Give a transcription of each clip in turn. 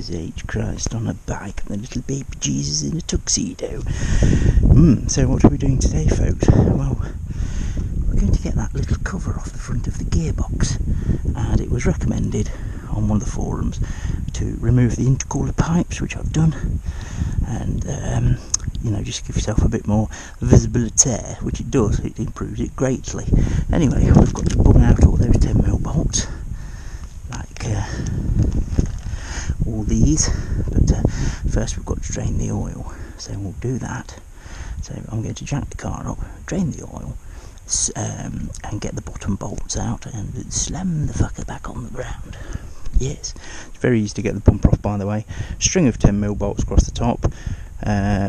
Jesus H. Christ on a bike and the little baby Jesus in a tuxedo. So what are we doing today, folks? Well, we're going to get that little cover off the front of the gearbox, and it was recommended on one of the forums to remove the intercooler pipes, which I've done, and you know, just give yourself a bit more visibility, which it does. It improves it greatly. Anyway, we've got to bung out all those 10mm bolts, like all these, but first we've got to drain the oil, so we'll do that. So I'm going to jack the car up, drain the oil, and get the bottom bolts out and slam the fucker back on the ground. Yes, it's very easy to get the bumper off, by the way. String of 10mm bolts across the top,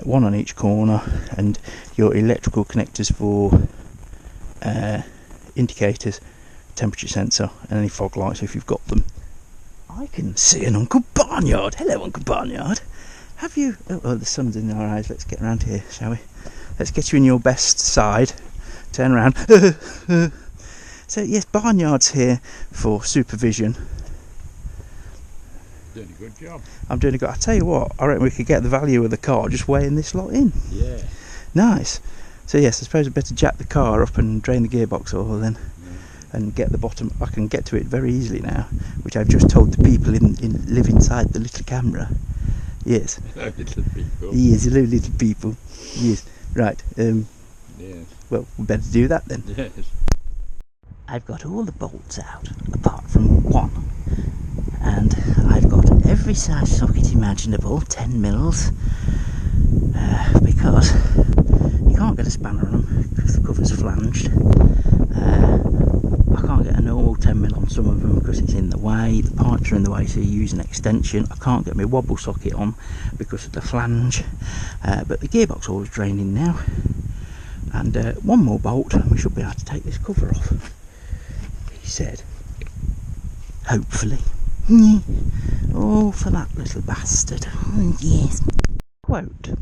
one on each corner, and your electrical connectors for indicators, temperature sensor, and any fog lights if you've got them. I can see an Uncle Barnyard. Hello, Uncle Barnyard. Have you... Oh, the sun's in our eyes. Let's get around here, shall we? Let's get you in your best side. Turn around. So, yes, Barnyard's here for supervision. Doing a good job. I'm doing a good... I tell you what, I reckon we could get the value of the car just weighing this lot in. Yeah. Nice. So, yes, I suppose I'd better jack the car up and drain the gearbox oil then. And get the bottom. I can get to it very easily now, which I've just told the people live inside the little camera. Yes. Hello, little people. Yes, hello, little people. Yes. Right. Yes. Well, we better do that then. Yes. I've got all the bolts out, apart from one, and I've got every size socket imaginable, 10mm, because you can't get a spanner on them because the cover's flanged. I can't get a normal 10mm on some of them because it's in the way, the pipes are in the way, so you use an extension. I can't get my wobble socket on because of the flange, but the gearbox oil is draining now, and one more bolt and we should be able to take this cover off, he said. Hopefully. Oh, for that little bastard. Yes. Quote,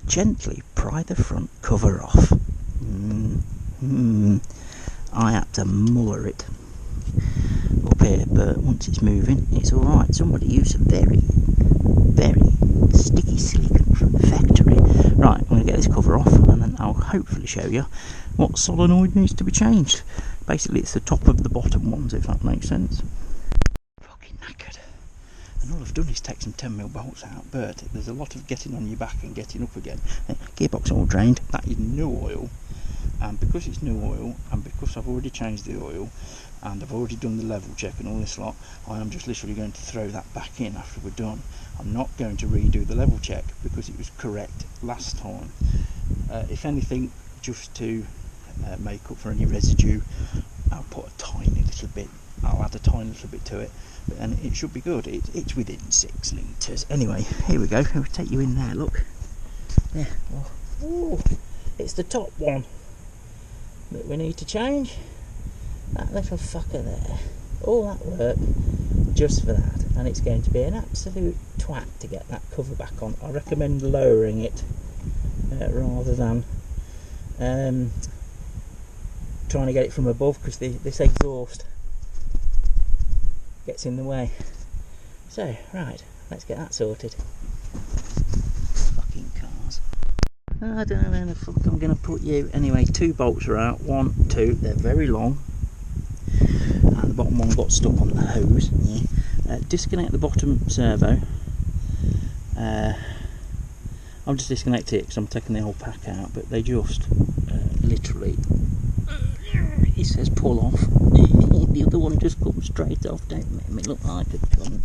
gently pry the front cover off. I had to muller it up here, but once it's moving, it's alright. Somebody used some very, very sticky silicone from the factory. Right, I'm going to get this cover off, and then I'll hopefully show you what solenoid needs to be changed. Basically, it's the top of the bottom ones, if that makes sense. Fucking knackered. And all I've done is take some 10mm bolts out, but there's a lot of getting on your back and getting up again. Gearbox all drained. That is new oil. And because it's new oil, and because I've already changed the oil, and I've already done the level check and all this lot, I am just literally going to throw that back in after we're done. I'm not going to redo the level check because it was correct last time. If anything, just to make up for any residue, I'll put a tiny little bit, I'll add a tiny little bit to it, but then it should be good. It's within 6 litres. Anyway, here we go. I'll take you in there, look. Yeah. Oh, it's the top one that we need to change. That little fucker there. All that work just for that, and it's going to be an absolute twat to get that cover back on. I recommend lowering it rather than trying to get it from above, because this exhaust gets in the way. So, right, let's get that sorted. Fucking cars. I don't know where the fuck I'm going to put you. Anyway, 2 bolts are out. 1, 2, they're very long. And the bottom one got stuck on the hose. Disconnect the bottom servo. I'll just disconnect it because I'm taking the whole pack out, but they just literally, it says pull off. The other one just comes straight off. Don't make me look like a cunt.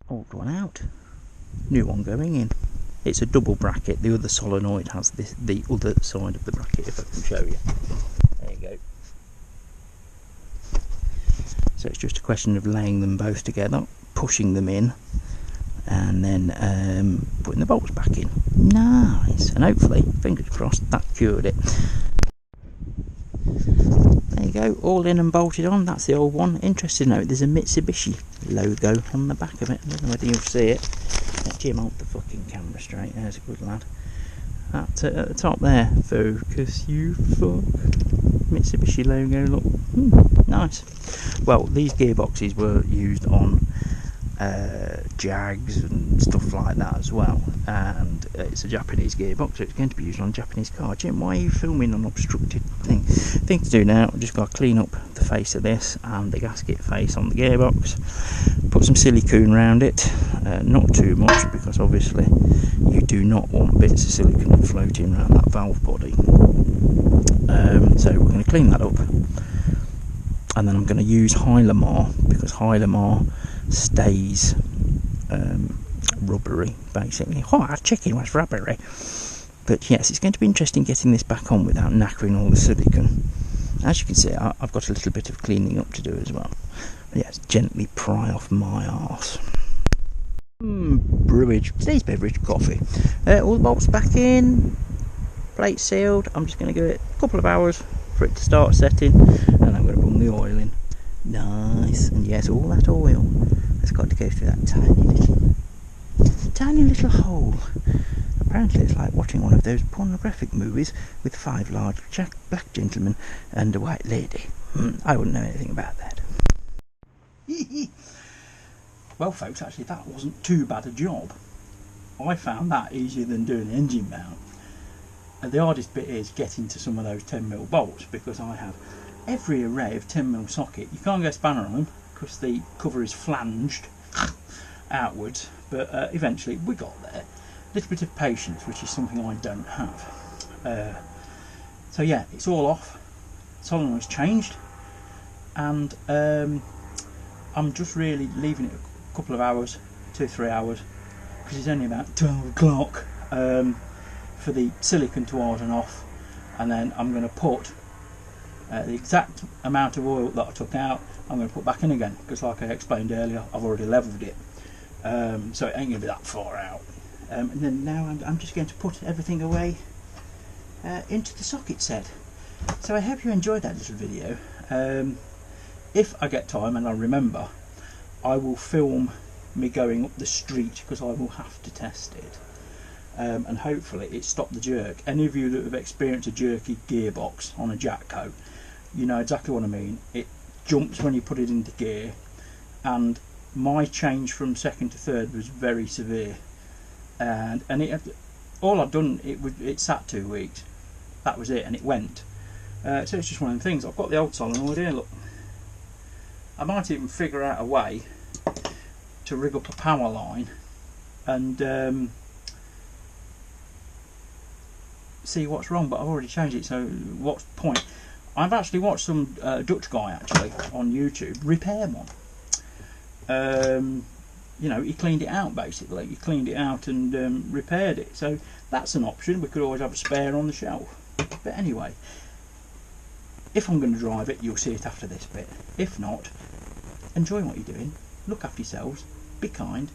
Old one out, new one going in. It's a double bracket. The other solenoid has the other side of the bracket, if I can show you. There you go. So it's just a question of laying them both together, pushing them in, and then putting the bolts back in. Nice. And hopefully, fingers crossed, that cured it. There you go, all in and bolted on. That's the old one. Interesting note, there's a Mitsubishi logo on the back of it. I don't know whether you'll see it. Let Jim hold the fucking camera straight. There's a good lad. At the top there, focus you fuck. Mitsubishi logo, look. Nice. Well, these gearboxes were used on Jags and stuff like that as well, and it's a Japanese gearbox, so it's going to be used on a Japanese car. Jim, why are you filming an obstructed thing to do now? I've just got to clean up the face of this and the gasket face on the gearbox, put some silicone around it, not too much because obviously you do not want bits of silicone floating around that valve body. So we're going to clean that up, and then I'm going to use Hylamar because Hylamar stays rubbery basically. Oh, chicken was rubbery. But yes, it's going to be interesting getting this back on without knackering all the silicone. As you can see, I've got a little bit of cleaning up to do as well. But yes, gently pry off my arse. Brewage, today's beverage, coffee. All the bolts back in, plate sealed. I'm just going to give it a couple of hours for it to start setting, and I'm going to bung the oil in. Nice, and yes, all that oil has got to go through that tiny little hole. Apparently it's like watching one of those pornographic movies with 5 large black gentlemen and a white lady. I wouldn't know anything about that. Well folks, actually that wasn't too bad a job. I found that easier than doing the engine mount. And the hardest bit is getting to some of those 10mm bolts, because I have every array of 10mm socket. You can't get a spanner on them because the cover is flanged outwards, but eventually we got there. A little bit of patience, which is something I don't have. So yeah, it's all off, solenoid's changed, and I'm just really leaving it a couple of hours, 2-3 hours, because it's only about 12 o'clock, for the silicone to harden off, and then I'm going to put the exact amount of oil that I took out, I'm going to put back in again, because like I explained earlier, I've already levelled it, so it ain't going to be that far out. And then now I'm just going to put everything away into the socket set. So I hope you enjoyed that little video. If I get time and I remember, I will film me going up the street, because I will have to test it. And hopefully it stopped the jerk. Any of you that have experienced a jerky gearbox on a Jatco, you know exactly what I mean. It jumps when you put it into gear, and my change from second to third was very severe. And all I've done, it sat 2 weeks. That was it, and it went. So it's just one of them things. I've got the old solenoid here, look. I might even figure out a way to rig up a power line and see what's wrong, but I've already changed it, so what's the point? I've actually watched some Dutch guy actually on YouTube repair one. You know, he cleaned it out basically. He cleaned it out and repaired it. So that's an option. We could always have a spare on the shelf. But anyway, if I'm going to drive it, you'll see it after this bit. If not, enjoy what you're doing. Look after yourselves. Be kind.